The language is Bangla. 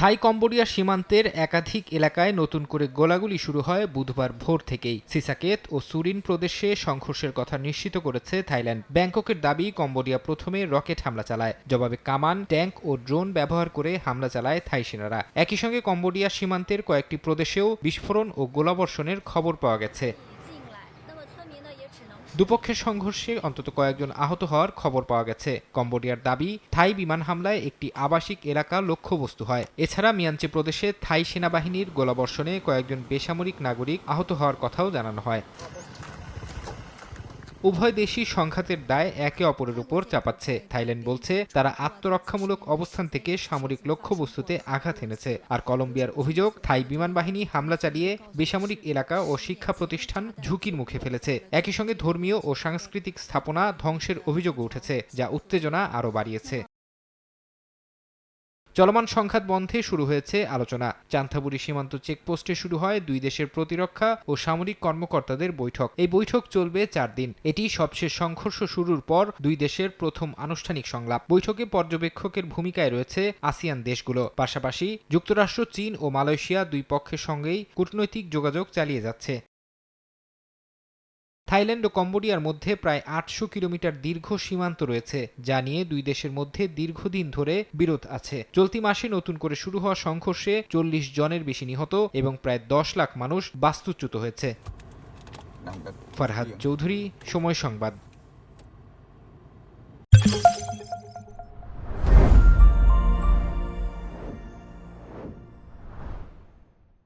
থাই কম্বোডিয়া সীমান্তের একাধিক এলাকায় নতুন করে গোলাগুলি শুরু হয় বুধবার ভোর থেকেই। সিসাকেত ও সুরিন প্রদেশে সংঘর্ষের কথা নিশ্চিত করেছে থাইল্যান্ড। ব্যাংককের দাবি, কম্বোডিয়া প্রথমে রকেট হামলা চালায়, জবাবে কামান, ট্যাঙ্ক ও ড্রোন ব্যবহার করে হামলা চালায় থাই সেনারা। একই সঙ্গে কম্বোডিয়া সীমান্তের কয়েকটি প্রদেশেও বিস্ফোরণ ও গোলাবর্ষণের খবর পাওয়া গেছে। দুপক্ষের সংঘর্ষে অন্তত কয়েকজন আহত হওয়ার খবর পাওয়া গেছে। কম্বোডিয়ার দাবি, থাই বিমান হামলায় একটি আবাসিক এলাকা লক্ষ্যবস্তু হয়। এছাড়া মিয়ানচে প্রদেশে থাই সেনাবাহিনীর গোলাবর্ষণে কয়েকজন বেসামরিক নাগরিক আহত হওয়ার কথাও জানানো হয়। উভয় দেশই সংঘাতের দায় একে অপরের উপর চাপাচ্ছে। থাইল্যান্ড বলছে তারা আত্মরক্ষামূলক অবস্থান থেকে সামরিক লক্ষ্যবস্তুতে আঘাত এনেছে। আর কলম্বিয়ার অভিযোগ, থাই বিমান বাহিনী হামলা চালিয়ে বেসামরিক এলাকা ও শিক্ষা প্রতিষ্ঠান ঝুঁকির মুখে ফেলেছে। একই সঙ্গে ধর্মীয় ও সাংস্কৃতিক স্থাপনা ধ্বংসের অভিযোগও উঠেছে, যা উত্তেজনা আরও বাড়িয়েছে। চলমান সংঘাত বন্ধে শুরু হয়েছে আলোচনা। চান্থাবুরি সীমান্ত চেকপোস্টে শুরু হয় দুই দেশের প্রতিরক্ষা ও সামরিক কর্মকর্তাদের বৈঠক। এই বৈঠক চলবে 4 দিন। এটি সবশেষ সংঘর্ষ শুরুর পর দুই দেশের প্রথম আনুষ্ঠানিক সংলাপ। বৈঠকে পর্যবেক্ষকের ভূমিকায় রয়েছে আসিয়ান দেশগুলো। পাশাপাশি যুক্তরাষ্ট্র, চীন ও মালয়েশিয়া দুই পক্ষের সঙ্গেই কূটনৈতিক যোগাযোগ চালিয়ে যাচ্ছে। থাইল্যান্ড ও কম্বোডিয়ার মধ্যে প্রায় 800 কিলোমিটার দীর্ঘ সীমান্ত রয়েছে, যা নিয়ে দুই দেশের মধ্যে দীর্ঘদিন ধরে বিরোধ আছে। চলতি মাসে নতুন করে শুরু হওয়া সংঘর্ষে 40 জনের বেশি নিহত এবং প্রায় 10 লাখ মানুষ বাস্তুচ্যুত হয়েছে। ফারহাদ চৌধুরী, সময় সংবাদ।